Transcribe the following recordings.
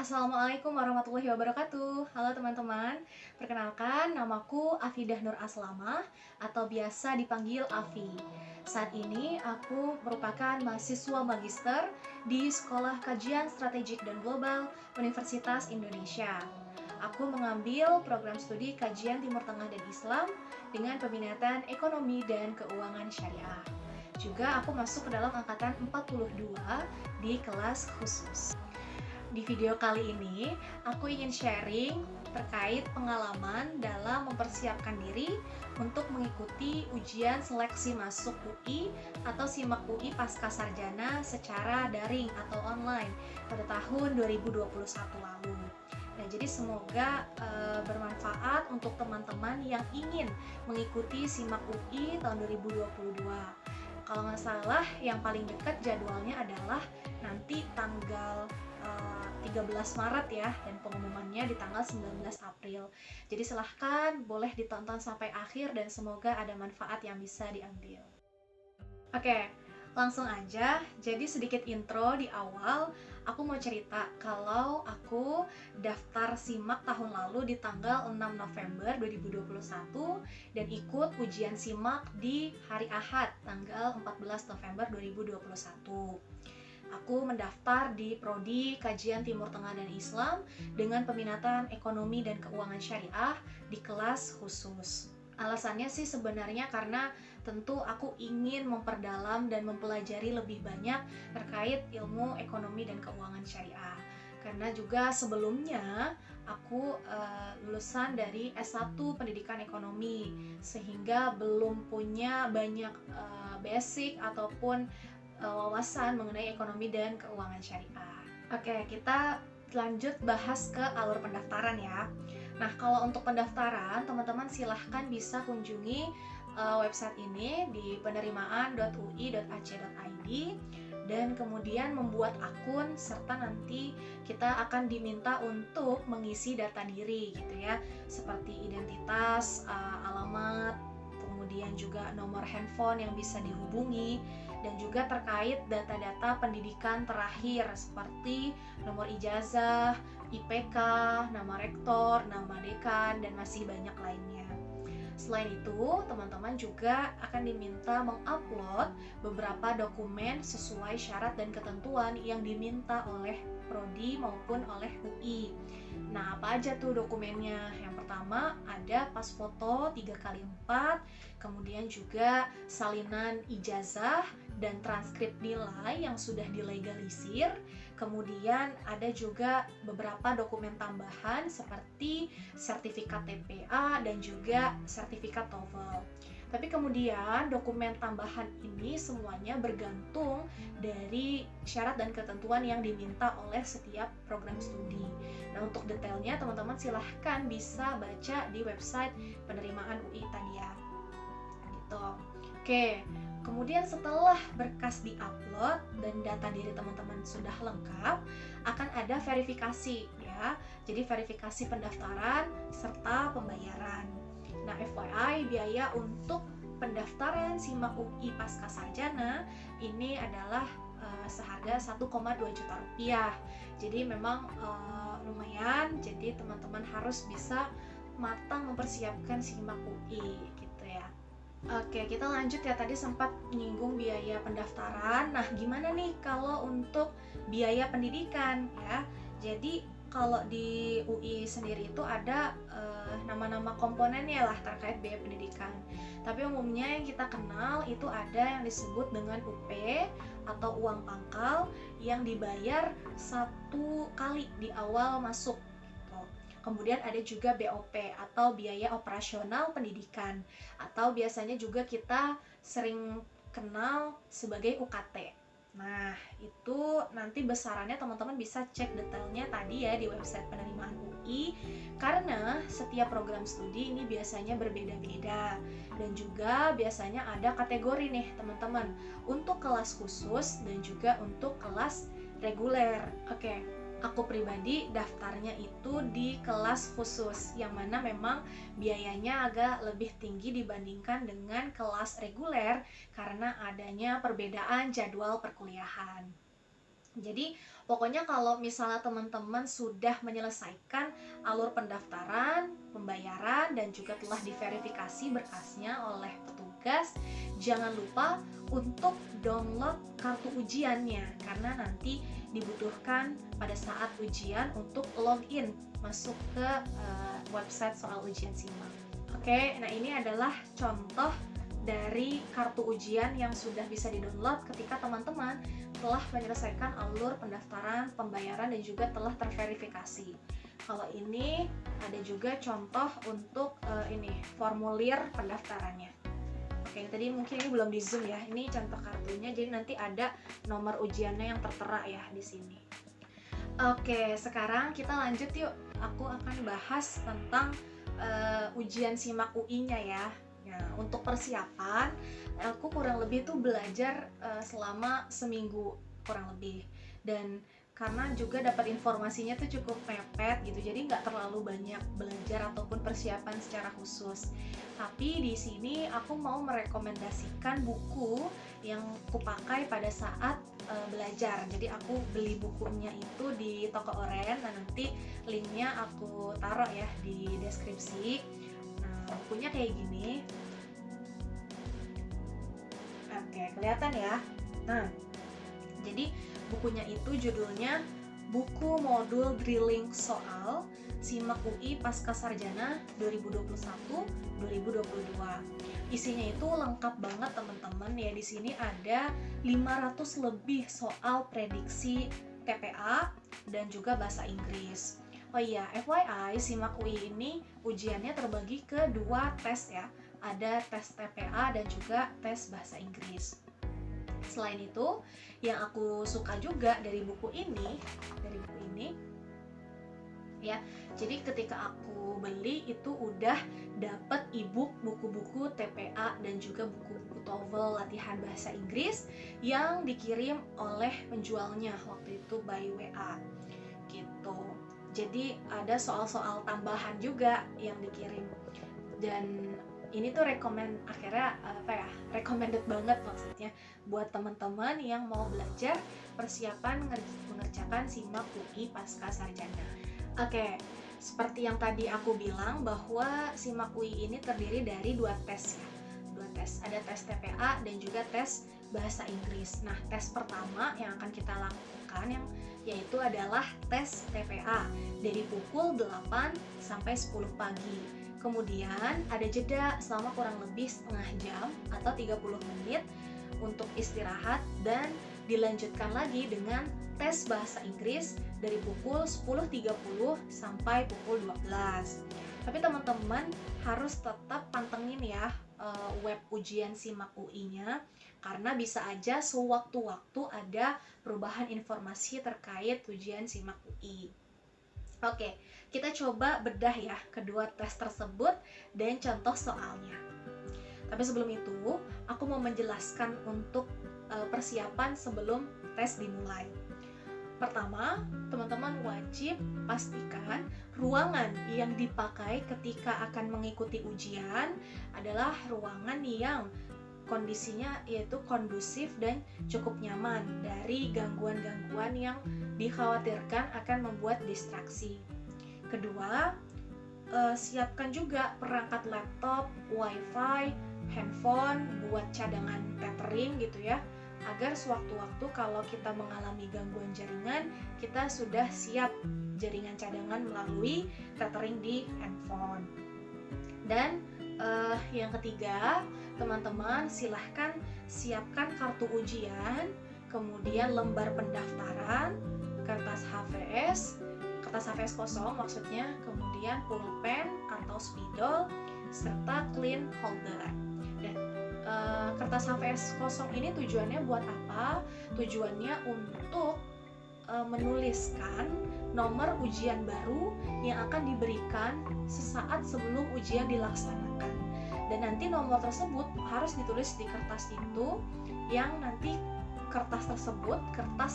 Assalamualaikum warahmatullahi wabarakatuh. Halo teman-teman, perkenalkan namaku Afidah Nur Aslamah atau biasa dipanggil Afi. Saat ini aku merupakan mahasiswa magister di Sekolah Kajian Strategik dan Global Universitas Indonesia. Aku mengambil program studi Kajian Timur Tengah dan Islam dengan peminatan Ekonomi dan Keuangan Syariah. Juga aku masuk ke dalam angkatan 42 di kelas khusus. Di video kali ini, aku ingin sharing terkait pengalaman dalam mempersiapkan diri untuk mengikuti ujian seleksi masuk UI atau SIMAK UI Pascasarjana secara daring atau online pada tahun 2021 lalu. Nah, jadi semoga bermanfaat untuk teman-teman yang ingin mengikuti SIMAK UI tahun 2022. Kalau nggak salah, yang paling dekat jadwalnya adalah nanti tanggal 13 Maret ya, dan pengumumannya di tanggal 19 April. Jadi silahkan boleh ditonton sampai akhir dan semoga ada manfaat yang bisa diambil. Oke, langsung aja. Jadi sedikit intro di awal, aku mau cerita kalau aku daftar SIMAK tahun lalu di tanggal 6 November 2021 dan ikut ujian SIMAK di hari Ahad tanggal 14 November 2021. Aku mendaftar di Prodi Kajian Timur Tengah dan Islam dengan peminatan Ekonomi dan Keuangan Syariah di kelas khusus. Alasannya sih sebenarnya karena tentu aku ingin memperdalam dan mempelajari lebih banyak terkait ilmu ekonomi dan keuangan syariah. Karena juga sebelumnya aku lulusan dari S1 Pendidikan Ekonomi, sehingga belum punya banyak basic ataupun wawasan mengenai ekonomi dan keuangan syariah. Oke, kita lanjut bahas ke alur pendaftaran ya. Nah, kalau untuk pendaftaran, teman-teman silahkan bisa kunjungi website ini di penerimaan.ui.ac.id dan kemudian membuat akun serta nanti kita akan diminta untuk mengisi data diri gitu ya, seperti identitas, alamat, kemudian juga nomor handphone yang bisa dihubungi, dan juga terkait data-data pendidikan terakhir seperti nomor ijazah, IPK, nama rektor, nama dekan, dan masih banyak lainnya. Selain itu, teman-teman juga akan diminta mengupload beberapa dokumen sesuai syarat dan ketentuan yang diminta oleh Prodi maupun oleh UI. Nah, apa aja tuh dokumennya? Yang pertama ada pas foto 3x4, kemudian juga salinan ijazah dan transkrip nilai yang sudah dilegalisir. Kemudian ada juga beberapa dokumen tambahan seperti sertifikat TPA dan juga sertifikat TOEFL. Tapi kemudian dokumen tambahan ini semuanya bergantung dari syarat dan ketentuan yang diminta oleh setiap program studi. Nah, untuk detailnya teman-teman silahkan bisa baca di website penerimaan UI tadi ya. Gitu. Oke, kemudian setelah berkas diupload dan data diri teman-teman sudah lengkap, akan ada verifikasi ya. Jadi verifikasi pendaftaran serta pembayaran. Nah, FYI, biaya untuk pendaftaran SIMAK UI Pascasarjana ini adalah seharga 1,2 juta rupiah. Jadi memang lumayan, jadi teman-teman harus bisa matang mempersiapkan SIMAK UI gitu ya. Oke, kita lanjut ya, tadi sempat menyinggung biaya pendaftaran. Nah, gimana nih kalau untuk biaya pendidikan ya? Jadi kalau di UI sendiri itu ada nama-nama komponennya lah terkait biaya pendidikan. Tapi umumnya yang kita kenal itu ada yang disebut dengan UP atau uang pangkal yang dibayar satu kali di awal masuk. Kemudian ada juga BOP atau biaya operasional pendidikan, atau biasanya juga kita sering kenal sebagai UKT. Nah, itu nanti besarannya teman-teman bisa cek detailnya tadi ya di website penerimaan UI, karena setiap program studi ini biasanya berbeda-beda dan juga biasanya ada kategori nih teman-teman untuk kelas khusus dan juga untuk kelas reguler. Oke, aku pribadi daftarnya itu di kelas khusus, yang mana memang biayanya agak lebih tinggi dibandingkan dengan kelas reguler karena adanya perbedaan jadwal perkuliahan. Jadi pokoknya kalau misalnya teman-teman sudah menyelesaikan alur pendaftaran, pembayaran, dan juga telah diverifikasi berkasnya oleh petugas, jangan lupa untuk download kartu ujiannya, karena nanti dibutuhkan pada saat ujian untuk login masuk ke website soal ujian SIMAK. Oke, nah ini adalah contoh dari kartu ujian yang sudah bisa di-download ketika teman-teman telah menyelesaikan alur pendaftaran, pembayaran, dan juga telah terverifikasi. Kalau ini ada juga contoh untuk ini formulir pendaftarannya. Oke, tadi mungkin ini belum di zoom ya. Ini contoh kartunya, jadi nanti ada nomor ujiannya yang tertera ya di sini. Oke, sekarang kita lanjut yuk. Aku akan bahas tentang ujian SIMAK UI-nya ya. Nah, untuk persiapan, aku kurang lebih tuh belajar selama seminggu kurang lebih. Dan karena juga dapat informasinya tuh cukup mepet gitu, jadi nggak terlalu banyak belajar ataupun persiapan secara khusus. Tapi di sini aku mau merekomendasikan buku yang kupakai pada saat belajar. Jadi aku beli bukunya itu di toko Oren. Nah, nanti linknya aku taruh ya di deskripsi. Bukunya kayak gini. Oke, kelihatan ya. Nah, jadi bukunya itu judulnya Buku Modul Drilling Soal SIMAK UI Pasca Sarjana 2021-2022. Isinya itu lengkap banget teman-teman ya. Di sini ada 500 lebih soal prediksi TPA dan juga bahasa Inggris. Oh iya, FYI, SIMAK UI ini ujiannya terbagi ke 2 tes ya. Ada tes TPA dan juga tes bahasa Inggris. Selain itu, yang aku suka juga dari buku ini ya, jadi ketika aku beli itu udah dapet ebook buku-buku TPA dan juga buku-buku TOEFL latihan bahasa Inggris yang dikirim oleh penjualnya waktu itu by WA gitu. Jadi ada soal-soal tambahan juga yang dikirim, dan ini tuh recommended banget maksudnya buat teman-teman yang mau belajar persiapan mengerjakan SIMAK UI pasca sarjana. Oke, seperti yang tadi aku bilang bahwa SIMAK UI ini terdiri dari 2 tes ya. 2 tes, ada tes TPA dan juga tes bahasa Inggris. Nah, tes pertama yang akan kita lakukan yaitu adalah tes TPA dari pukul 8 sampai 10 pagi. Kemudian ada jeda selama kurang lebih setengah jam atau 30 menit untuk istirahat, dan dilanjutkan lagi dengan tes bahasa Inggris dari pukul 10.30 sampai pukul 12. Tapi teman-teman harus tetap pantengin ya web ujian SIMAK UI-nya, karena bisa aja sewaktu-waktu ada perubahan informasi terkait ujian SIMAK UI. Oke, kita coba bedah ya kedua tes tersebut dan contoh soalnya. Tapi sebelum itu, aku mau menjelaskan untuk persiapan sebelum tes dimulai. Pertama, teman-teman wajib pastikan ruangan yang dipakai ketika akan mengikuti ujian adalah ruangan yang kondisinya yaitu kondusif dan cukup nyaman dari gangguan-gangguan yang dikhawatirkan akan membuat distraksi. Kedua, siapkan juga perangkat laptop, wifi, handphone buat cadangan tethering gitu ya, agar sewaktu-waktu kalau kita mengalami gangguan jaringan, kita sudah siap jaringan cadangan melalui tethering di handphone. Dan yang ketiga, teman-teman silahkan siapkan kartu ujian, kemudian lembar pendaftaran, kertas HVS kosong maksudnya, kemudian pulpen atau spidol, serta clean holder. Dan kertas HVS kosong ini tujuannya buat apa? Tujuannya untuk menuliskan nomor ujian baru yang akan diberikan sesaat sebelum ujian dilaksanakan. Dan nanti nomor tersebut harus ditulis di kertas itu, yang nanti kertas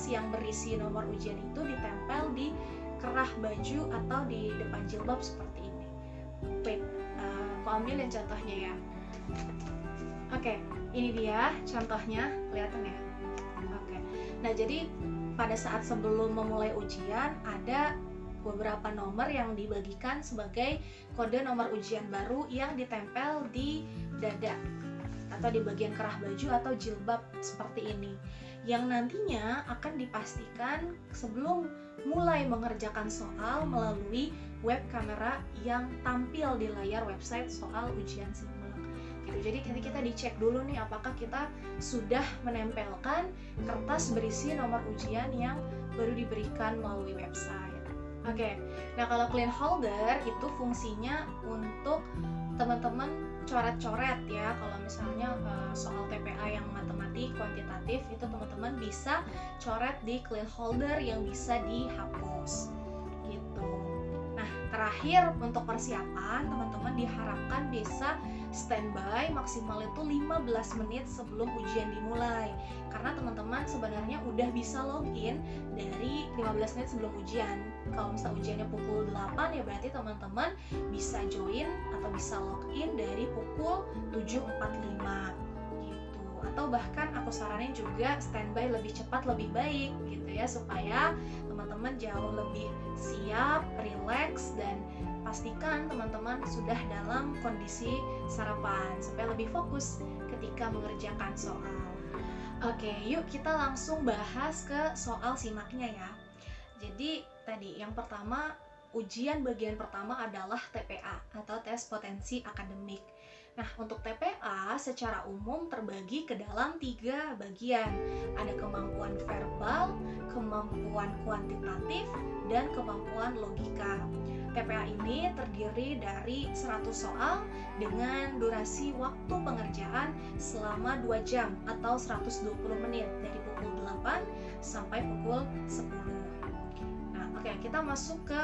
yang berisi nomor ujian itu ditempel di kerah baju atau di depan jilbab seperti ini. Wait, aku ambilin contohnya ya. Oke, ini dia contohnya, kelihatan ya? Oke, nah jadi pada saat sebelum memulai ujian ada beberapa nomor yang dibagikan sebagai kode nomor ujian baru yang ditempel di dada atau di bagian kerah baju atau jilbab seperti ini, yang nantinya akan dipastikan sebelum mulai mengerjakan soal melalui web kamera yang tampil di layar website soal ujian simulak gitu. Jadi kita dicek dulu nih apakah kita sudah menempelkan kertas berisi nomor ujian yang baru diberikan melalui website. Oke, nah kalau clean holder itu fungsinya untuk teman-teman coret-coret ya. Kalau misalnya soal TPA yang matematik, kuantitatif itu teman-teman bisa coret di clean holder yang bisa dihapus gitu. Nah, terakhir untuk persiapan, teman-teman diharapkan bisa standby maksimal itu 15 menit sebelum ujian dimulai. Karena teman-teman sebenarnya udah bisa login dari 15 menit sebelum ujian. Kalau misalnya ujiannya pukul 8 ya berarti teman-teman bisa join atau bisa login dari pukul 7.45 gitu. Atau bahkan aku saranin juga standby lebih cepat lebih baik gitu ya, supaya teman-teman jauh lebih siap, relax, dan pastikan teman-teman sudah dalam kondisi sarapan supaya lebih fokus ketika mengerjakan soal. Oke, yuk kita langsung bahas ke soal simaknya ya. Jadi tadi yang pertama, ujian bagian pertama adalah TPA atau tes potensi akademik. Nah, untuk TPA secara umum terbagi ke dalam 3 bagian. Ada kemampuan verbal, kemampuan kuantitatif, dan kemampuan logika. TPA ini terdiri dari 100 soal dengan durasi waktu pengerjaan selama 2 jam atau 120 menit dari pukul 8 sampai pukul 10. Nah, oke, kita masuk ke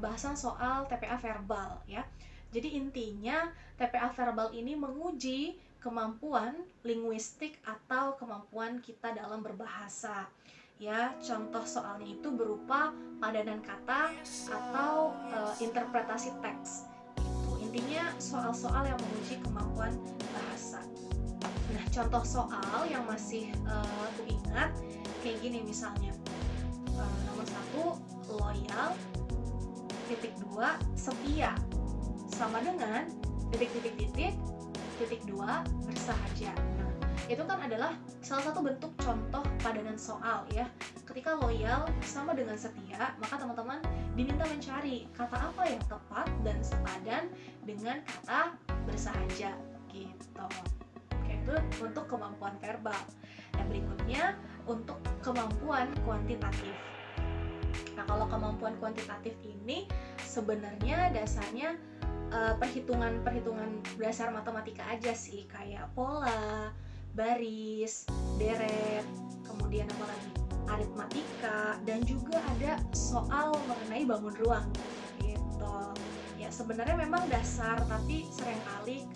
bahasan soal TPA verbal ya. Jadi intinya TPA verbal ini menguji kemampuan linguistik atau kemampuan kita dalam berbahasa. Ya, contoh soalnya itu berupa padanan kata atau interpretasi teks. Itu intinya soal-soal yang menguji kemampuan bahasa. Nah, contoh soal yang masih aku ingat kayak gini misalnya. Nomor 1 loyal, titik 2 setia, sama dengan titik 2 bersahaja. Nah, itu kan adalah salah satu bentuk contoh padanan soal ya. Ketika loyal sama dengan setia, maka teman-teman diminta mencari kata apa yang tepat dan sepadan dengan kata bersahaja gitu. Oke, itu untuk kemampuan verbal. Nah, berikutnya untuk kemampuan kuantitatif. Nah, kalau kemampuan kuantitatif ini sebenarnya dasarnya perhitungan dasar matematika aja sih, kayak pola, baris, deret, kemudian apa lagi, aritmatika, dan juga ada soal mengenai bangun ruang gitu. Ya sebenarnya memang dasar tapi seringkali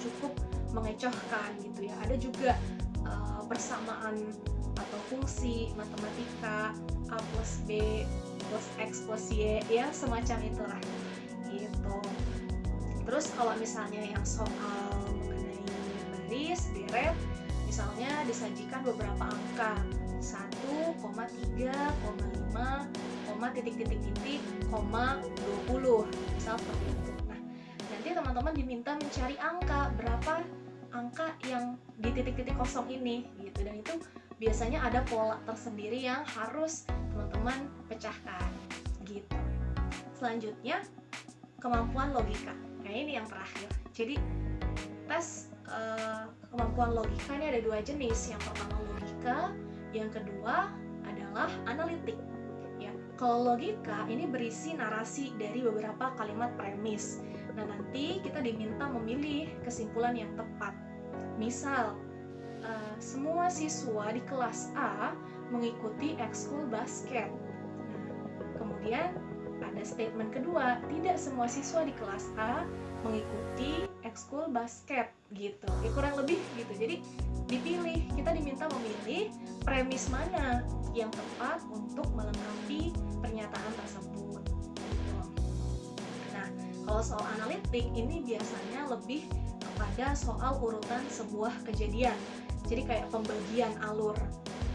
cukup mengecohkan gitu ya. Ada juga persamaan atau fungsi matematika A plus B plus X plus Y ya, semacam itulah gitu. Terus kalau misalnya yang soal mengenai baris, deret, misalnya disajikan beberapa angka 1,3, 5, titik-titik-titik, 20, misal seperti itu. Nah, nanti teman-teman diminta mencari angka berapa angka yang di titik-titik kosong ini gitu, dan itu biasanya ada pola tersendiri yang harus teman-teman pecahkan gitu. Selanjutnya kemampuan logika. Nah, ini yang terakhir. Jadi tes kemampuan logika ini ada 2 jenis. Yang pertama logika, yang kedua adalah analitik. Ya, kalau logika ini berisi narasi dari beberapa kalimat premis. Nah, nanti kita diminta memilih kesimpulan yang tepat. Misal, semua siswa di kelas A mengikuti ekskul basket. Nah, kemudian ada statement kedua, tidak semua siswa di kelas A mengikuti ekskul basket gitu. Ya, kurang lebih gitu. Jadi dipilih, kita diminta memilih premis mana yang tepat untuk melengkapi pernyataan tersebut gitu. Nah, kalau soal analitik ini biasanya lebih kepada soal urutan sebuah kejadian. Jadi kayak pembagian alur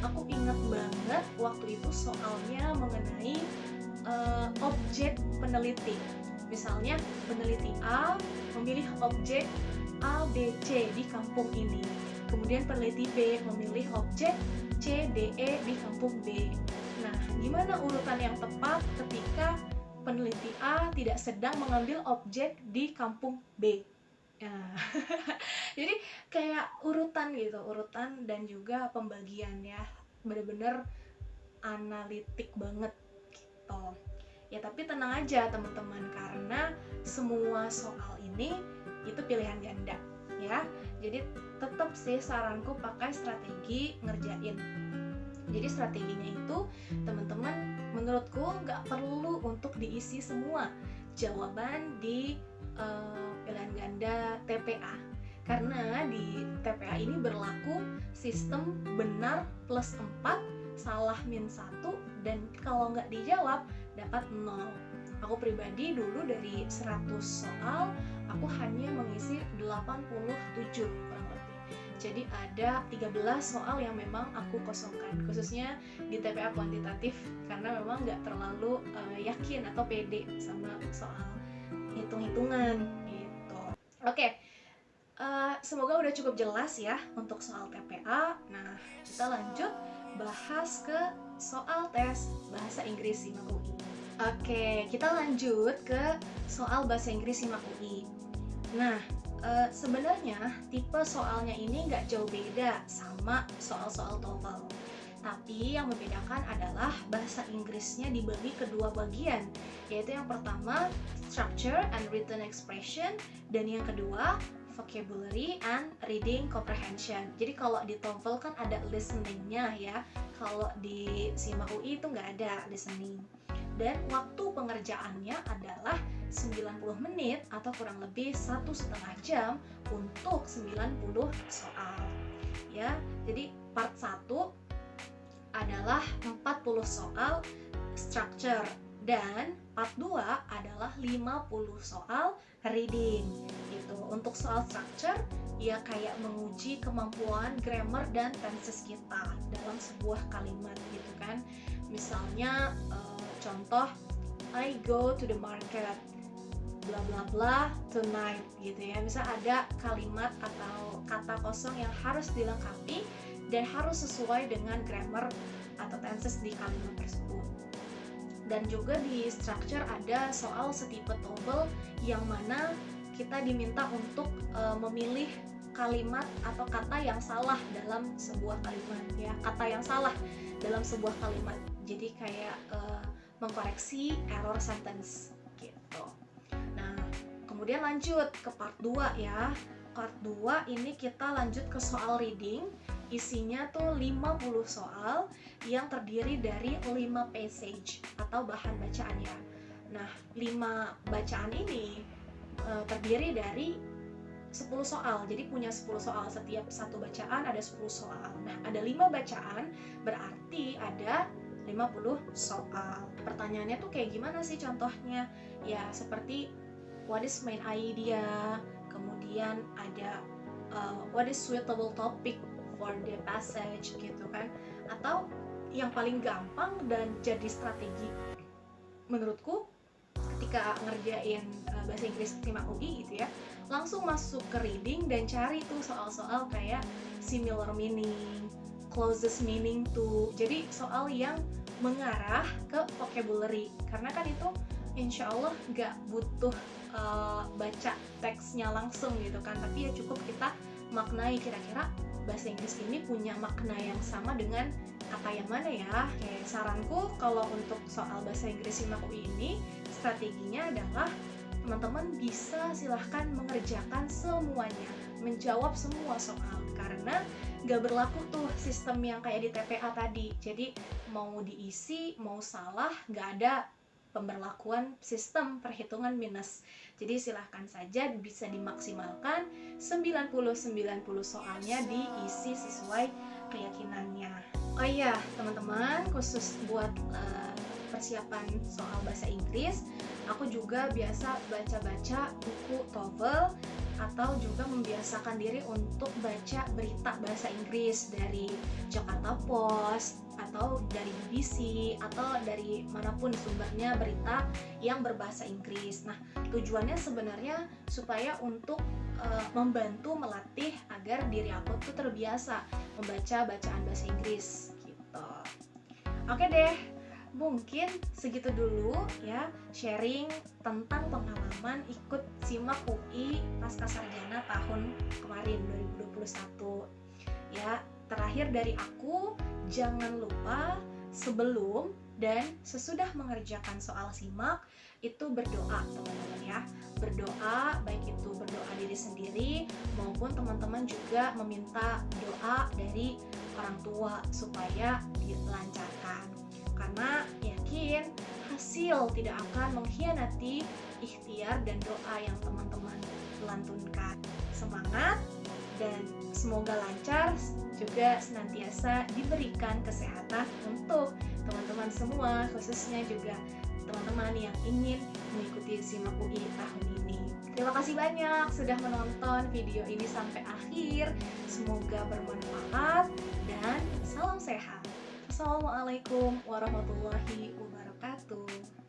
aku ingat banget waktu itu soalnya mengenai objek peneliti. Misalnya peneliti A memilih objek A, B, C di kampung ini. Kemudian peneliti B memilih objek C, D, E di kampung B. Nah, gimana urutan yang tepat ketika peneliti A tidak sedang mengambil objek di kampung B? Nah, jadi kayak urutan gitu, urutan dan juga pembagian ya, bener-bener analitik banget gitu. Ya tapi tenang aja teman-teman, karena semua soal ini itu pilihan ganda ya. Jadi tetap sih saranku pakai strategi ngerjain. Jadi strateginya itu teman-teman menurutku nggak perlu untuk diisi semua jawaban di pilihan ganda TPA, karena di TPA ini berlaku sistem benar plus 4, salah min 1, dan kalau nggak dijawab dapat 0. Aku pribadi dulu dari 100 soal aku hanya mengisi 87 kurang lebih. Jadi ada 13 soal yang memang aku kosongkan, khususnya di TPA kuantitatif, karena memang nggak terlalu yakin atau pede sama soal hitung-hitungan gitu. Oke, semoga udah cukup jelas ya untuk soal TPA. Nah, kita lanjut bahas ke soal tes bahasa Inggris SIMAK UI. Oke, kita lanjut ke soal bahasa Inggris SIMAK UI. Nah, sebenarnya tipe soalnya ini nggak jauh beda sama soal-soal TOEFL. Tapi yang membedakan adalah bahasa Inggrisnya dibagi kedua bagian, yaitu yang pertama structure and written expression, dan yang kedua vocabulary and reading comprehension. Jadi kalau di TOEFL kan ada listening-nya ya, kalau di SIMAK UI itu nggak ada listening. Dan waktu pengerjaannya adalah 90 menit atau kurang lebih 1,5 jam untuk 90 soal. Ya, jadi part 1 adalah 40 soal structure dan part 2 adalah 50 soal reading. Gitu. Untuk soal structure ya kayak menguji kemampuan grammar dan tenses kita dalam sebuah kalimat gitu kan. Misalnya contoh I go to the market bla bla bla tonight gitu ya. Misal ada kalimat atau kata kosong yang harus dilengkapi dan harus sesuai dengan grammar atau tenses di kalimat tersebut. Dan juga di structure ada soal setipe TOEFL yang mana kita diminta untuk memilih kalimat atau kata yang salah dalam sebuah kalimat ya, kata yang salah dalam sebuah kalimat. Jadi kayak mengkoreksi error sentence gitu. Nah, kemudian lanjut ke part 2 ya. Part 2 ini kita lanjut ke soal reading. Isinya tuh 50 soal yang terdiri dari 5 passage atau bahan bacaan ya. Nah, 5 bacaan ini terdiri dari 10 soal. Jadi punya 10 soal, setiap satu bacaan ada 10 soal. Nah, ada 5 bacaan berarti ada 50 soal. Pertanyaannya tuh kayak gimana sih contohnya? Ya, seperti what is main idea? Kemudian ada what is suitable topic for the passage gitu kan. Atau yang paling gampang dan jadi strategi menurutku ketika ngerjain bahasa Inggris SIMAK UI gitu ya, langsung masuk ke reading dan cari tuh soal-soal kayak similar meaning, closest meaning to. Jadi soal yang mengarah ke vocabulary, karena kan itu insya Allah nggak butuh baca teksnya langsung gitu kan, tapi ya cukup kita maknai kira-kira bahasa Inggris ini punya makna yang sama dengan kata yang mana ya. Saranku kalau untuk soal bahasa Inggris SIMAK UI ini strateginya adalah teman-teman bisa silahkan mengerjakan semuanya, menjawab semua soal, karena gak berlaku tuh sistem yang kayak di TPA tadi. Jadi mau diisi, mau salah, gak ada pemberlakuan sistem perhitungan minus. Jadi silahkan saja bisa dimaksimalkan 90 soalnya diisi sesuai keyakinannya. Oh iya teman-teman, khusus buat persiapan soal bahasa Inggris, aku juga biasa baca-baca buku TOEFL atau juga membiasakan diri untuk baca berita bahasa Inggris dari Jakarta Post atau dari BBC atau dari manapun sumbernya berita yang berbahasa Inggris. Nah, tujuannya sebenarnya supaya untuk membantu melatih agar diri aku tuh terbiasa membaca bacaan bahasa Inggris gitu. Oke deh, mungkin segitu dulu ya sharing tentang pengalaman ikut SIMAK UI Pascasarjana tahun kemarin 2021. Ya, terakhir dari aku, jangan lupa sebelum dan sesudah mengerjakan soal SIMAK itu berdoa teman-teman ya. Berdoa, baik itu berdoa diri sendiri maupun teman-teman juga meminta doa dari orang tua supaya dilancarkan. Karena yakin hasil tidak akan mengkhianati ikhtiar dan doa yang teman-teman lantunkan. Semangat dan semoga lancar, juga senantiasa diberikan kesehatan untuk teman-teman semua, khususnya juga teman-teman yang ingin mengikuti SIMAK UI tahun ini. Terima kasih banyak sudah menonton video ini sampai akhir. Semoga bermanfaat dan salam sehat. Assalamualaikum warahmatullahi wabarakatuh.